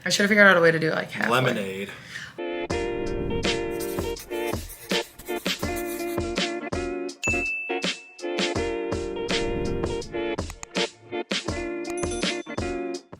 I should have figured out a way to do it like halfway. Lemonade.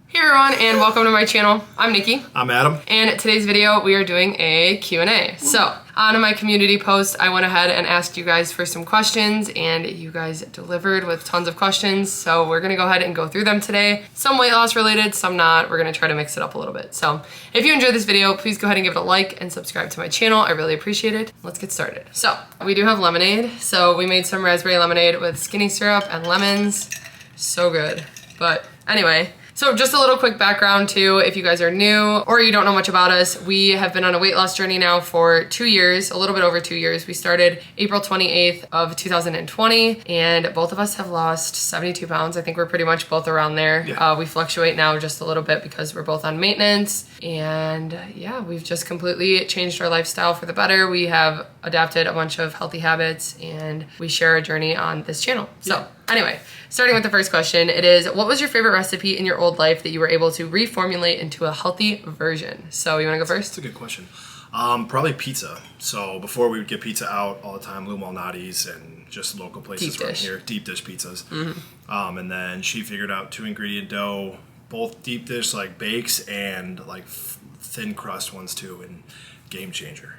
Hey everyone, and welcome to my channel. I'm Nikki. I'm Adam. And today's video, we are doing a Q&A. So, on my community post, I went ahead and asked you guys for some questions, and you guys delivered with tons of questions. So we're gonna go ahead and go through them today. Some weight loss related, some not. We're gonna try to mix it up a little bit. So, if you enjoyed this video, please go ahead and give it a like and subscribe to my channel. I really appreciate it. Let's get started. So, we do have lemonade. So we made some raspberry lemonade with skinny syrup and lemons. So good. But anyway, so just a little quick background too, if you guys are new or you don't know much about us, we have been on a weight loss journey now for 2 years, a little bit over 2 years. We started April 28th of 2020 and both of us have lost 72 pounds. I think we're pretty much both around there. Yeah. We fluctuate now just a little bit because we're both on maintenance, and yeah, we've just completely changed our lifestyle for the better. We have adapted a bunch of healthy habits and we share our journey on this channel. So anyway, starting with the first question, it is, what was your favorite recipe in your old life that you were able to reformulate into a healthy version? So you wanna go first? That's a good question. Probably pizza. So before we would get pizza out all the time, Lou Malnati's and just local places around here, deep dish pizzas. Mm-hmm. And then she figured out 2-ingredient dough, both deep dish like bakes and like thin crust ones too, and game changer.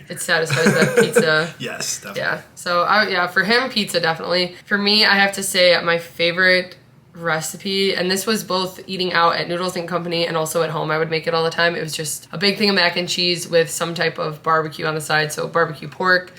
It satisfies that pizza. Yes, definitely. Yeah. So for him, pizza definitely. For me, I have to say my favorite recipe, and this was both eating out at Noodles and Company and also at home. I would make it all the time. It was just a big thing of mac and cheese with some type of barbecue on the side. So barbecue pork.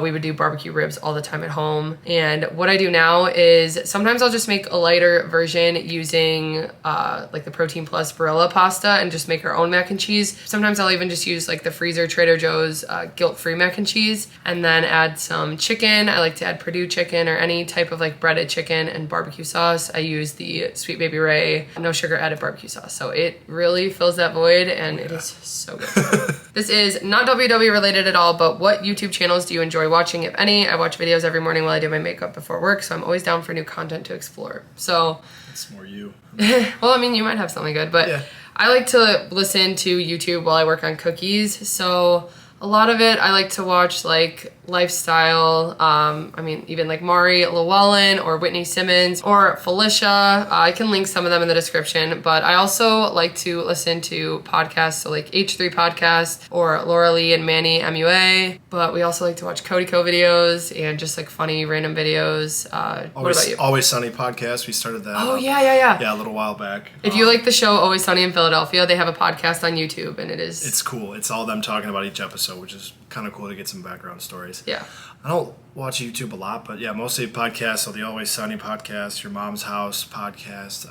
We would do barbecue ribs all the time at home. And what I do now is sometimes I'll just make a lighter version using like the Protein Plus Barilla pasta and just make our own mac and cheese. Sometimes I'll even just use like the freezer Trader Joe's guilt-free mac and cheese and then add some chicken. I like to add Perdue chicken or any type of like breaded chicken and barbecue sauce. I use the Sweet Baby Ray no sugar added barbecue sauce. So it really fills that void and it is so good. This is not WW related at all, but what YouTube channels do you enjoy watching, if any? I watch videos every morning while I do my makeup before work, so I'm always down for new content to explore. So that's more you. Well, I mean, you might have something good, but yeah. I like to listen to YouTube while I work on cookies. So a lot of it, I like to watch like lifestyle. I mean, even like Mari Llewellyn or Whitney Simmons or Felicia. I can link some of them in the description, but I also like to listen to podcasts, so like H3 Podcast or Laura Lee and Manny MUA. But we also like to watch Cody Co videos and just like funny random videos. What about you? Always Sunny podcast. We started that. Oh yeah. Yeah, a little while back. If you like the show Always Sunny in Philadelphia, they have a podcast on YouTube, and it's cool. It's all them talking about each episode, which is kind of cool to get some background stories. Yeah. I don't watch YouTube a lot, but yeah, mostly podcasts. So the Always Sunny podcast, Your Mom's House podcast,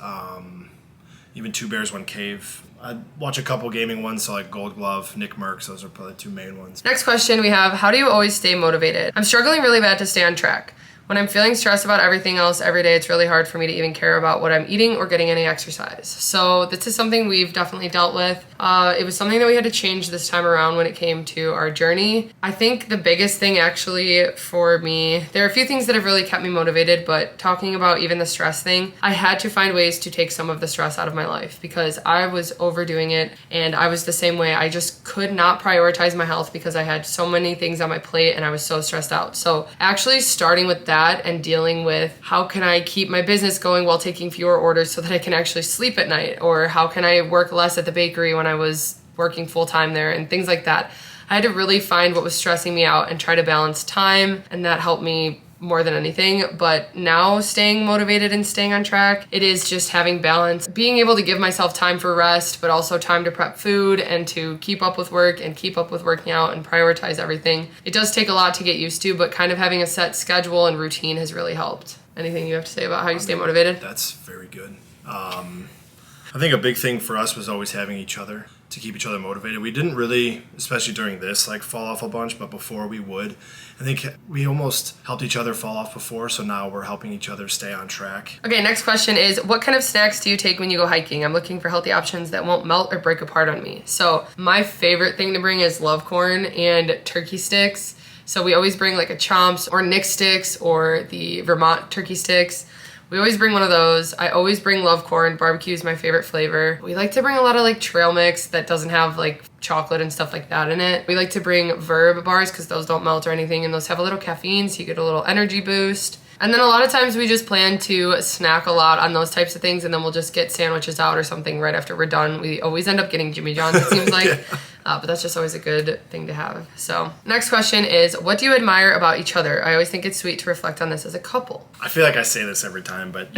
even Two Bears, One Cave. I watch a couple gaming ones, so like Gold Glove, Nick Merckx. Those are probably the two main ones. Next question we have, how do you always stay motivated? I'm struggling really bad to stay on track. When I'm feeling stressed about everything else every day, it's really hard for me to even care about what I'm eating or getting any exercise. So this is something we've definitely dealt with. It was something that we had to change this time around when it came to our journey. I think the biggest thing actually for me, there are a few things that have really kept me motivated, but talking about even the stress thing, I had to find ways to take some of the stress out of my life because I was overdoing it and I was the same way. I just could not prioritize my health because I had so many things on my plate and I was so stressed out. So actually starting with that and dealing with how can I keep my business going while taking fewer orders so that I can actually sleep at night, or how can I work less at the bakery when I was working full-time there and things like that. I had to really find what was stressing me out and try to balance time, and that helped me more than anything. But now staying motivated and staying on track, it is just having balance, being able to give myself time for rest, but also time to prep food and to keep up with work and keep up with working out and prioritize everything. It does take a lot to get used to, but kind of having a set schedule and routine has really helped. Anything you have to say about how you stay motivated? That's very good. I think a big thing for us was always having each other to keep each other motivated. We didn't really, especially during this, like fall off a bunch, but before we would. I think we almost helped each other fall off before, so now we're helping each other stay on track. Okay, next question is, what kind of snacks do you take when you go hiking? I'm looking for healthy options that won't melt or break apart on me. So my favorite thing to bring is love corn and turkey sticks. So we always bring like a Chomps or Nick sticks or the Vermont turkey sticks. We always bring one of those. I always bring love corn. Barbecue is my favorite flavor. We like to bring a lot of like trail mix that doesn't have like chocolate and stuff like that in it. We like to bring Verb bars because those don't melt or anything, and those have a little caffeine, so you get a little energy boost. And then a lot of times we just plan to snack a lot on those types of things, and then we'll just get sandwiches out or something right after we're done. We always end up getting Jimmy John's, it seems like. But that's just always a good thing to have. So next question is, what do you admire about each other? I always think it's sweet to reflect on this as a couple. I feel like I say this every time, but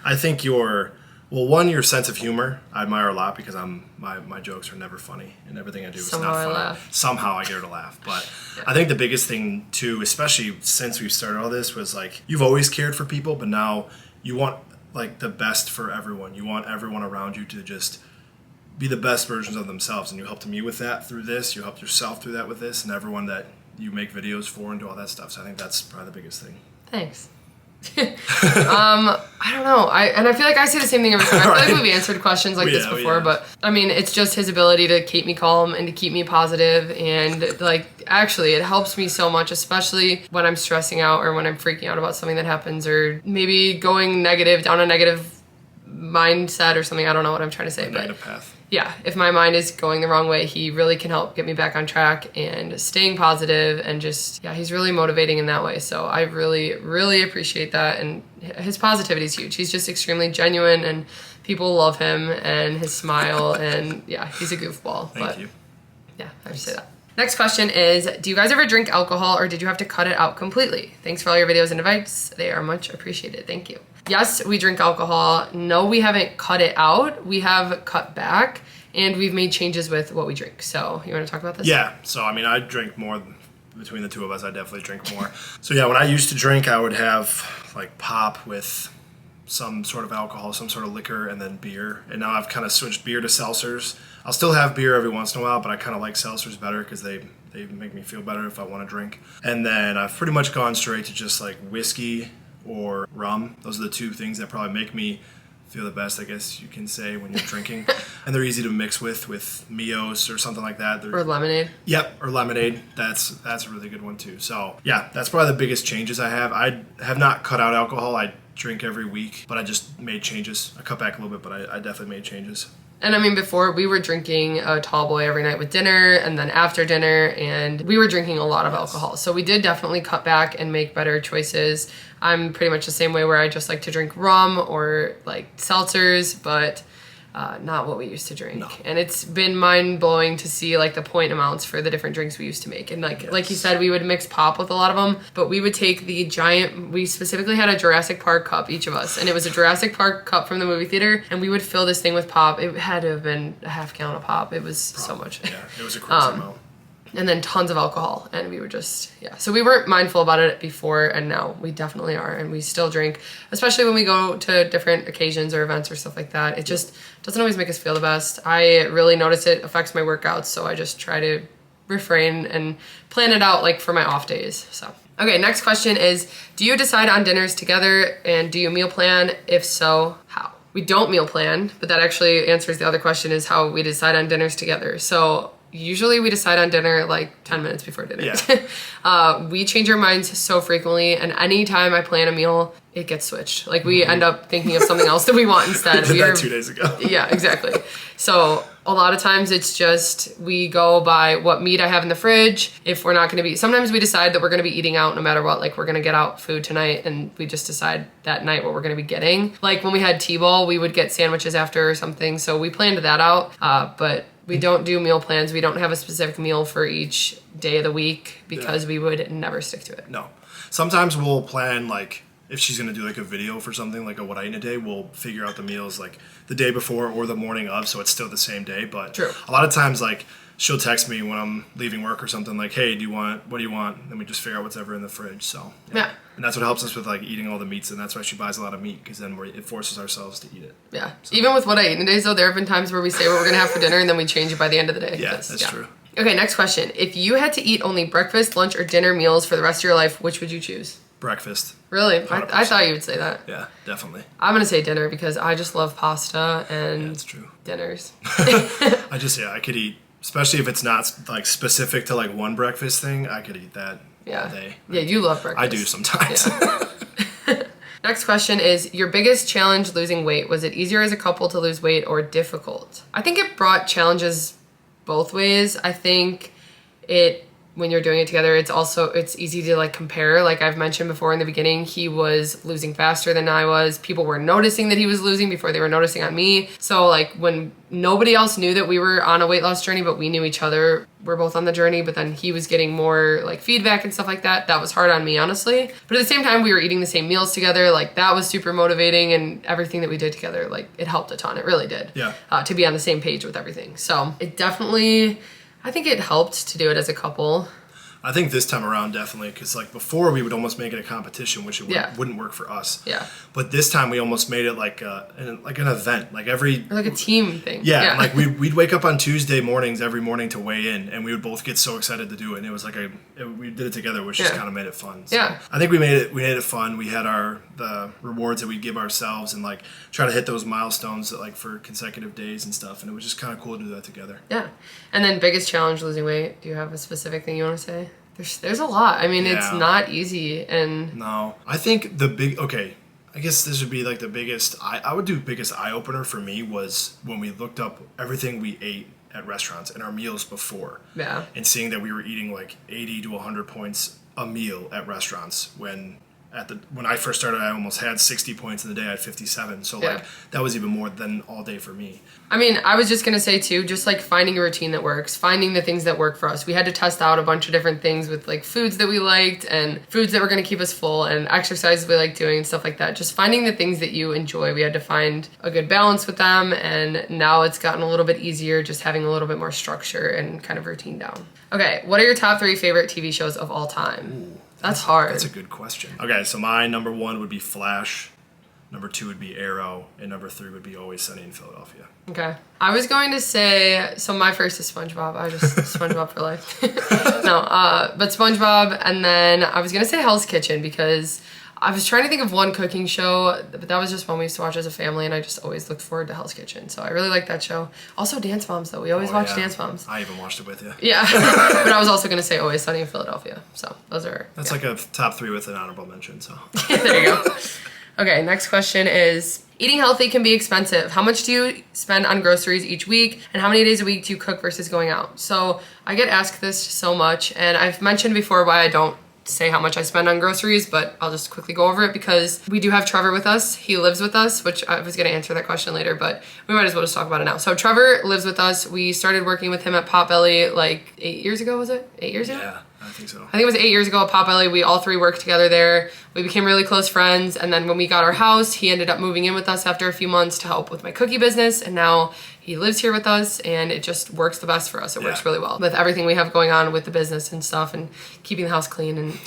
I think your sense of humor I admire a lot, because my jokes are never funny, and everything I do is not funny. Somehow I get her to laugh. But yeah. I think the biggest thing too, especially since we've started all this, was like, you've always cared for people, but now you want like the best for everyone. You want everyone around you to just be the best versions of themselves, and you helped me with that through this. You helped yourself through that with this, and everyone that you make videos for and do all that stuff. So I think that's probably the biggest thing. Thanks. I don't know. I feel like I say the same thing every time. I feel like we've answered questions like this before, but I mean, it's just his ability to keep me calm and to keep me positive, and like, actually, it helps me so much, especially when I'm stressing out or when I'm freaking out about something that happens, or maybe going negative, down a negative mindset or something. I don't know what I'm trying to say, but negative path. Yeah, if my mind is going the wrong way, he really can help get me back on track and staying positive, and just, yeah, he's really motivating in that way. So I really, really appreciate that. And his positivity is huge. He's just extremely genuine, and people love him and his smile. And yeah, he's a goofball. Thank you. Yeah, I have to say that. Next question is, do you guys ever drink alcohol, or did you have to cut it out completely? Thanks for all your videos and advice. They are much appreciated. Thank you. Yes, we drink alcohol. No, we haven't cut it out. We have cut back, and we've made changes with what we drink. So you want to talk about this? Yeah. So, I mean, I drink more. Between the two of us, I definitely drink more. So yeah, when I used to drink, I would have like pop with some sort of alcohol, some sort of liquor, and then beer. And now I've kind of switched beer to seltzers. I'll still have beer every once in a while, but I kind of like seltzers better because they make me feel better if I want to drink. And then I've pretty much gone straight to just like whiskey or rum. Those are the two things that probably make me feel the best, I guess you can say, when you're drinking. And they're easy to mix with Mios or something like that. Or lemonade. Yep, or lemonade. That's a really good one too. So yeah, that's probably the biggest changes I have. I have not cut out alcohol. I drink every week, but I just made changes. I cut back a little bit, but I definitely made changes. And I mean, before we were drinking a tall boy every night with dinner, and then after dinner, and we were drinking a lot of alcohol. So we did definitely cut back and make better choices. I'm pretty much the same way, where I just like to drink rum or like seltzers, but not what we used to drink. No. And it's been mind-blowing to see like the point amounts for the different drinks we used to make. And like you said, we would mix pop with a lot of them, but we would take the giant, we specifically had a Jurassic Park cup, each of us, and it was a Jurassic Park cup from the movie theater, and we would fill this thing with pop. It had to have been a half gallon of pop. It was so much. Yeah, it was a crazy amount. And then tons of alcohol, and we were just, yeah. So we weren't mindful about it before, and now we definitely are, and we still drink, especially when we go to different occasions or events or stuff like that. It just doesn't always make us feel the best. I really notice it affects my workouts, so I just try to refrain and plan it out like for my off days. So okay, next question is, do you decide on dinners together, and do you meal plan? If so, how? We don't meal plan, but that actually answers the other question, is how we decide on dinners together. So usually we decide on dinner like 10 minutes before dinner. Yeah. We change our minds so frequently, and anytime I plan a meal, it gets switched. Like we end up thinking of something else that we want instead. We did that 2 days ago. Yeah, exactly. So a lot of times it's just, we go by what meat I have in the fridge. If we're not going to be, sometimes we decide that we're going to be eating out no matter what, like we're going to get out food tonight, and we just decide that night what we're going to be getting. Like when we had T-ball, we would get sandwiches after or something. So we planned that out, but we don't do meal plans. We don't have a specific meal for each day of the week, because we would never stick to it. No. Sometimes we'll plan, like, if she's going to do like a video for something, like a what I eat in a day, we'll figure out the meals like the day before or the morning of, so it's still the same day. But True. A lot of times, like, she'll text me when I'm leaving work or something, like, hey, what do you want? And then we just figure out what's ever in the fridge. So yeah. And that's what helps us with like eating all the meats, and that's why she buys a lot of meat, because then it forces ourselves to eat it. Yeah. So. Even with what I eat in a day, though, there have been times where we say what we're gonna have for dinner, and then we change it by the end of the day. Yeah, that's true. Okay, next question. If you had to eat only breakfast, lunch, or dinner meals for the rest of your life, which would you choose? Breakfast. Really? I thought you would say that. Yeah, definitely. I'm gonna say dinner, because I just love pasta and that's true. Dinners. I could eat, especially if it's not like specific to like one breakfast thing, I could eat that all day. Yeah, you love breakfast. I do sometimes. Yeah. Next question is, your biggest challenge losing weight. Was it easier as a couple to lose weight or difficult? I think it brought challenges both ways. I think when you're doing it together, it's easy to like compare. Like I've mentioned before in the beginning, he was losing faster than I was. People were noticing that he was losing before they were noticing on me. So like when nobody else knew that we were on a weight loss journey, but we knew each other, we're both on the journey, but then he was getting more like feedback and stuff like that. That was hard on me, honestly. But at the same time, we were eating the same meals together. Like that was super motivating, and everything that we did together, like it helped a ton. It really did. Yeah. To be on the same page with everything. So it definitely, I think it helped to do it as a couple. I think this time around definitely, because like before we would almost make it a competition, which wouldn't work for us. Yeah. But this time we almost made it like an event, like or like a team thing. Yeah. Like we'd wake up on Tuesday mornings every morning to weigh in, and we would both get so excited to do it. And it was like we did it together, which just kind of made it fun. So yeah. I think we made it fun. We had the rewards that we give ourselves, and like try to hit those milestones that, like for consecutive days and stuff. And it was just kind of cool to do that together. Yeah. And then biggest challenge losing weight. Do you have a specific thing you want to say? There's a lot. I mean, it's not easy. And no, I think I guess this would be like the biggest, I would do biggest eye-opener for me was when we looked up everything we ate at restaurants and our meals before. Yeah. And seeing that we were eating like 80 to 100 points a meal at restaurants when I first started, I almost had 60 points in the day. I had 57. So like that was even more than all day for me. I mean, I was just going to say too, just like finding a routine that works, finding the things that work for us. We had to test out a bunch of different things with like foods that we liked and foods that were going to keep us full and exercises we like doing and stuff like that. Just finding the things that you enjoy. We had to find a good balance with them. And now it's gotten a little bit easier, just having a little bit more structure and kind of routine down. Okay. What are your top 3 favorite TV shows of all time? Ooh. That's hard. That's a good question. Okay, so my number 1 would be Flash, number 2 would be Arrow, and number 3 would be Always Sunny in Philadelphia. Okay. I was going to say, so my first is SpongeBob. I just, SpongeBob for life. No, but SpongeBob, and then I was going to say Hell's Kitchen because I was trying to think of one cooking show, but that was just one we used to watch as a family, and I just always looked forward to Hell's Kitchen. So I really like that show. Also Dance Moms, though. We always watch Dance Moms. I even watched it with you. Yeah. But I was also going to say Always Sunny in Philadelphia. So those are... That's like a top 3 with an honorable mention, so... There you go. Okay, next question is, eating healthy can be expensive. How much do you spend on groceries each week, and how many days a week do you cook versus going out? So I get asked this so much, and I've mentioned before why I don't say how much I spend on groceries, but I'll just quickly go over it because we do have Trevor with us. He lives with us, which I was going to answer that question later, but we might as well just talk about it now. So Trevor lives with us. We started working with him at Potbelly like 8 years ago, was it? 8 years ago? Yeah, I think so. I think it was 8 years ago at Potbelly. We all 3 worked together there. We became really close friends, and then when we got our house, he ended up moving in with us after a few months to help with my cookie business, and now he lives here with us, and it just works the best for us. It works really well with everything we have going on with the business and stuff and keeping the house clean. And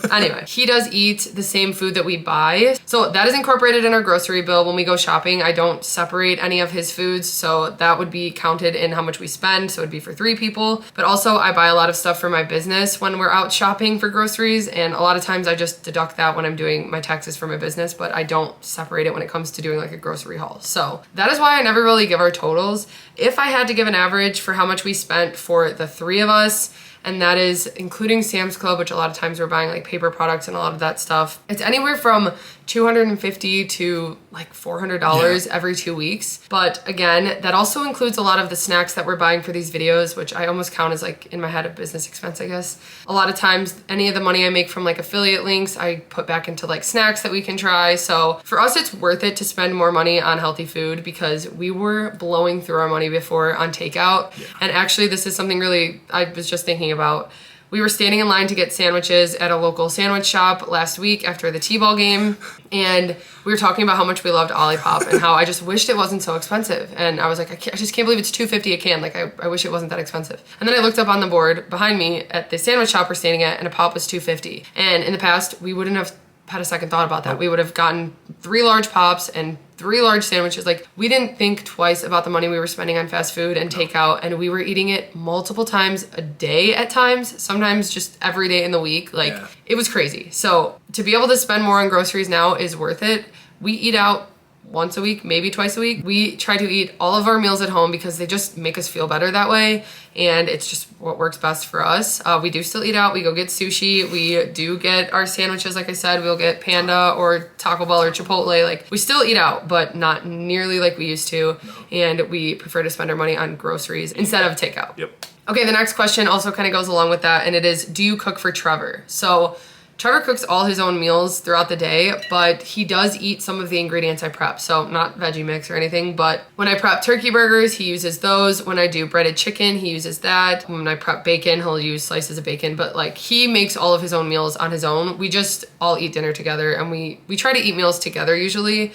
anyway, he does eat the same food that we buy. So that is incorporated in our grocery bill. When we go shopping, I don't separate any of his foods. So that would be counted in how much we spend. So it'd be for 3 people. But also I buy a lot of stuff for my business when we're out shopping for groceries. And a lot of times I just deduct that when I'm doing my taxes for my business, but I don't separate it when it comes to doing like a grocery haul. So that is why I never really give our totals. If I had to give an average for how much we spent for the 3 of us, and that is including Sam's Club, which a lot of times we're buying like paper products and a lot of that stuff, it's anywhere from $250 to like $400 every 2 weeks. But again, that also includes a lot of the snacks that we're buying for these videos, which I almost count as like in my head a business expense, I guess. A lot of times, any of the money I make from like affiliate links, I put back into like snacks that we can try. So for us, it's worth it to spend more money on healthy food because we were blowing through our money before on takeout. Yeah. And actually, this is something really I was just thinking about. We were standing in line to get sandwiches at a local sandwich shop last week after the T-ball game, and we were talking about how much we loved Olipop and how I just wished it wasn't so expensive. And I was like, I just can't believe it's $2.50 a can. Like, I wish it wasn't that expensive. And then I looked up on the board behind me at the sandwich shop we're standing at, and a pop was $2.50. And in the past, we wouldn't have had a second thought about that. We would have gotten 3 large pops and 3 large sandwiches. Like, we didn't think twice about the money we were spending on fast food and takeout, and we were eating it multiple times a day at times, sometimes just every day in the week. Like, it was crazy. So to be able to spend more on groceries now is worth it. We eat out once a week, maybe twice a week. We try to eat all of our meals at home because they just make us feel better that way, and it's just what works best for us. We do still eat out. We go get sushi. We do get our sandwiches, like I said. We'll get Panda or Taco Bell or Chipotle. Like, we still eat out, but not nearly like we used to, and we prefer to spend our money on groceries instead of takeout. Yep. Okay, the next question also kind of goes along with that, and it is, do you cook for Trevor? So Trevor cooks all his own meals throughout the day, but he does eat some of the ingredients I prep. So not veggie mix or anything, but when I prep turkey burgers, he uses those. When I do breaded chicken, he uses that. When I prep bacon, he'll use slices of bacon, but like, he makes all of his own meals on his own. We just all eat dinner together, and we try to eat meals together usually,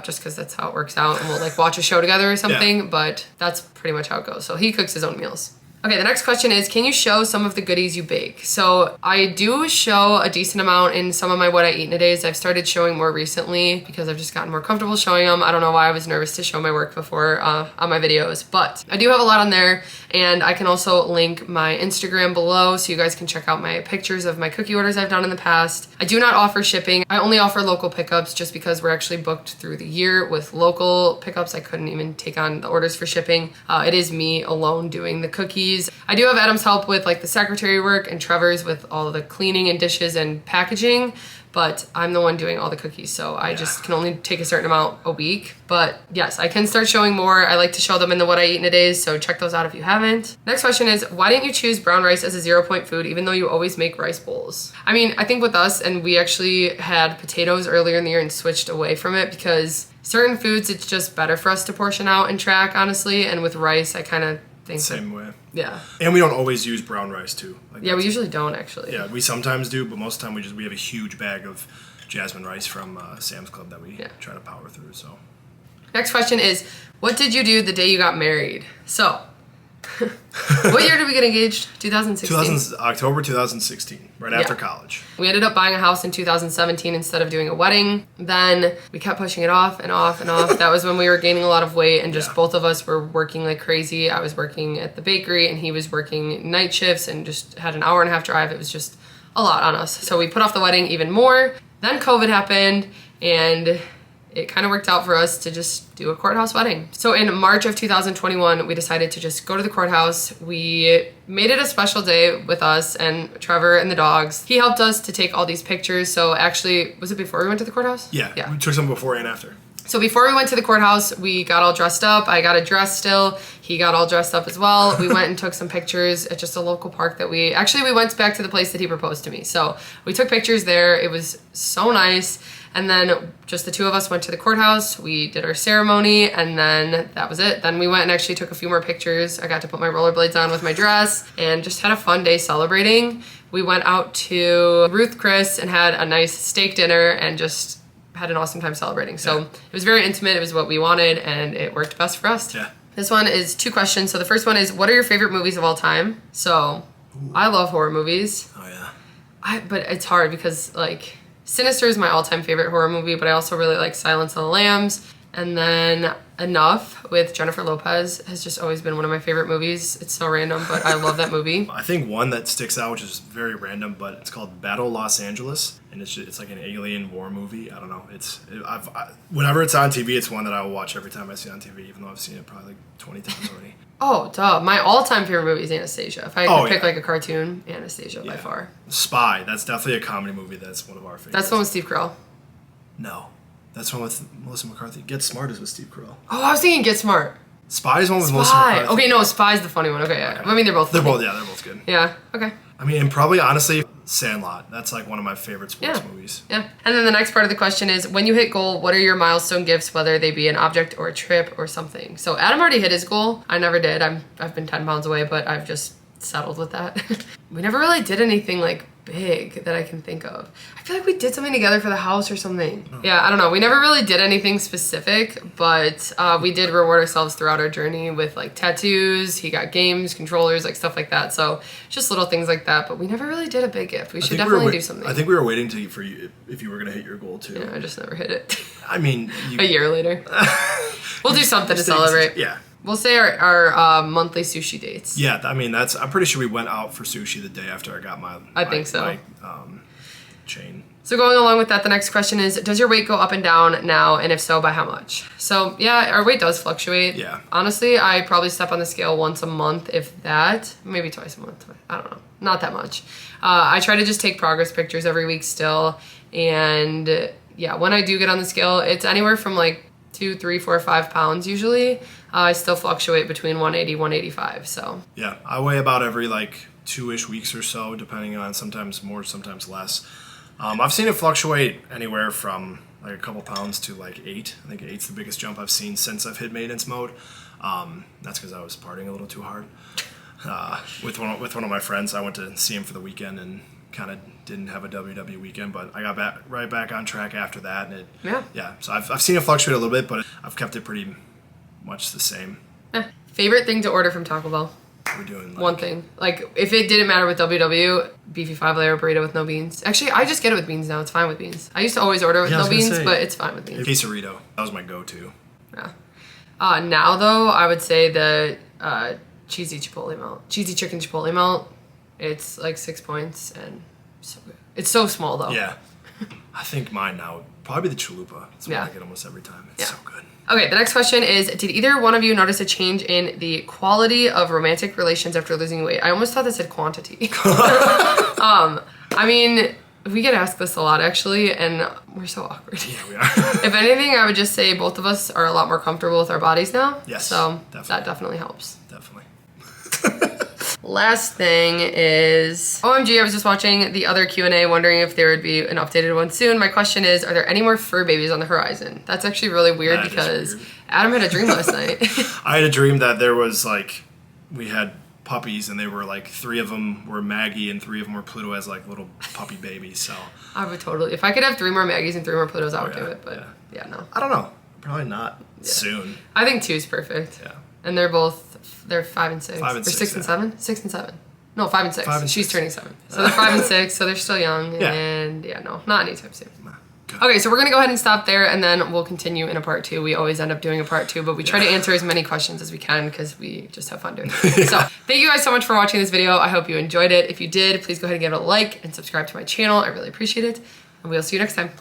just because that's how it works out, and we'll like watch a show together or something, but that's pretty much how it goes. So he cooks his own meals. Okay, the next question is, can you show some of the goodies you bake? So I do show a decent amount in some of my what I eat in a days. I've started showing more recently because I've just gotten more comfortable showing them. I don't know why I was nervous to show my work before on my videos, but I do have a lot on there, and I can also link my Instagram below so you guys can check out my pictures of my cookie orders I've done in the past. I do not offer shipping. I only offer local pickups just because we're actually booked through the year with local pickups. I couldn't even take on the orders for shipping. It is me alone doing the cookies. I do have Adam's help with like the secretary work and Trevor's with all the cleaning and dishes and packaging, but I'm the one doing all the cookies, so I just can only take a certain amount a week. But yes, I can start showing more. I like to show them in the what I eat in a days, so check those out if you haven't. Next question is, why didn't you choose brown rice as a 0-point food even though you always make rice bowls? I mean, I think with us, and we actually had potatoes earlier in the year and switched away from it because certain foods, it's just better for us to portion out and track, honestly, and with rice, I kind of think same way. Yeah. And we don't always use brown rice too. Like, yeah, we usually don't actually. Yeah, we sometimes do, but most of the time we have a huge bag of jasmine rice from Sam's Club that we try to power through. So next question is, what did you do the day you got married? So what year did we get engaged? 2016? October 2016, right after college. We ended up buying a house in 2017 instead of doing a wedding. Then we kept pushing it off and off and off. That was when we were gaining a lot of weight, and just both of us were working like crazy. I was working at the bakery and he was working night shifts and just had an hour and a half drive. It was just a lot on us. So we put off the wedding even more. Then COVID happened, and it kind of worked out for us to just do a courthouse wedding. So in March of 2021, we decided to just go to the courthouse. We made it a special day with us and Trevor and the dogs. He helped us to take all these pictures. So actually, was it before we went to the courthouse? Yeah. We took some before and after. So before we went to the courthouse, we got all dressed up. I got a dress still. He got all dressed up as well. We went and took some pictures at just a local park that we went back to the place that he proposed to me. So we took pictures there. It was so nice. And then just the two of us went to the courthouse. We did our ceremony, and then that was it. Then we went and actually took a few more pictures. I got to put my rollerblades on with my dress and just had a fun day celebrating. We went out to Ruth Chris and had a nice steak dinner and just had an awesome time celebrating. So it was very intimate. It was what we wanted, and it worked best for us. Yeah. This one is 2 questions. So the first one is, what are your favorite movies of all time? So I love horror movies. Oh yeah. But it's hard because like Sinister is my all-time favorite horror movie, but I also really like Silence of the Lambs. And then Enough with Jennifer Lopez has just always been one of my favorite movies. It's so random, but I love that movie. I think one that sticks out, which is very random, but it's called Battle Los Angeles, and it's like an alien war movie. I don't know. Whenever it's on TV, it's one that I will watch every time I see it on TV, even though I've seen it probably like 20 times already. Oh, duh. My all-time favorite movie is Anastasia. If I could pick like a cartoon, Anastasia by far. Spy. That's definitely a comedy movie. That's one of our favorites. That's the one with Steve Carell. No. That's one with Melissa McCarthy. Get Smart is with Steve Carell. Oh, I was thinking Get Smart. Spy is one with Melissa McCarthy. Okay, no, Spy's the funny one. Okay, yeah. I mean, they're both funny. They're both good. Yeah, okay. I mean, and probably, honestly, Sandlot. That's like one of my favorite sports movies. Yeah. And then the next part of the question is, when you hit goal, what are your milestone gifts, whether they be an object or a trip or something? So Adam already hit his goal. I never did. I've been 10 pounds away, but I've just settled with that. We never really did anything like big that I can think of. I feel like we did something together for the house or something. Oh. Yeah, I don't know. We never really did anything specific, but we did reward ourselves throughout our journey with like tattoos. He got games, controllers, like stuff like that. So just little things like that, but we never really did a big gift. We should definitely do something. I think we were waiting for you if you were going to hit your goal too. Yeah, I just never hit it. I mean, a year later. We'll do something to celebrate. Yeah. We'll say our monthly sushi dates. Yeah, I mean, I'm pretty sure we went out for sushi the day after I got my I think so. chain. So going along with that, the next question is, does your weight go up and down now? And if so, by how much? So yeah, our weight does fluctuate. Yeah. Honestly, I probably step on the scale once a month, if that, maybe twice a month. I don't know, not that much. I try to just take progress pictures every week still. And yeah, when I do get on the scale, it's anywhere from like 2, 3, 4, 5 pounds usually. I still fluctuate between 180, 185, so. Yeah, I weigh about every like 2-ish weeks or so, depending on sometimes more, sometimes less. I've seen it fluctuate anywhere from like a couple pounds to like 8. I think 8's the biggest jump I've seen since I've hit maintenance mode. That's because I was partying a little too hard. With one of my friends, I went to see him for the weekend and kind of didn't have a WWE weekend, but I got right back on track after that. And so I've seen it fluctuate a little bit, but I've kept it pretty much the same. Favorite thing to order from Taco Bell? We're doing one thing. Like, if it didn't matter with WW, beefy 5-layer burrito with no beans. Actually, I just get it with beans now. It's fine with beans. I used to always order with no beans, but it's fine with beans. Quesarito. That was my go-to. Yeah. Now, though, I would say the cheesy chipotle melt. Cheesy chicken chipotle melt. It's like 6 points and so good. It's so small, though. Yeah. I think mine now would probably be the chalupa. It's what I get almost every time. It's so good. Okay, the next question is, did either one of you notice a change in the quality of romantic relations after losing weight? I almost thought that said quantity. I mean, we get asked this a lot, actually, and we're so awkward. Yeah, we are. If anything, I would just say both of us are a lot more comfortable with our bodies now. Yes, so definitely. That definitely helps. Definitely. Last thing is, OMG, I was just watching the other Q&A wondering if there would be an updated one soon. My question is, are there any more fur babies on the horizon? That's actually really weird because Adam had a dream last night. I had a dream that there was like, we had puppies and they were like 3 of them were Maggie and 3 of them were Pluto as like little puppy babies. So I would totally, if I could have 3 more Maggies and 3 more Plutos, I would do it. But yeah, no. I don't know. Probably not soon. I think 2 is perfect. Yeah. And they're 5 and 6. 5 and 6. Or 6 and 7? 6 and 7. No, 5 and 6. 5 and She's 6. turning 7. So they're 5 and 6, so they're still young. Yeah. And no, not anytime soon. Good. Okay, so we're going to go ahead and stop there, and then we'll continue in a part 2. We always end up doing a part 2, but we try to answer as many questions as we can because we just have fun doing it. So thank you guys so much for watching this video. I hope you enjoyed it. If you did, please go ahead and give it a like and subscribe to my channel. I really appreciate it. And we'll see you next time.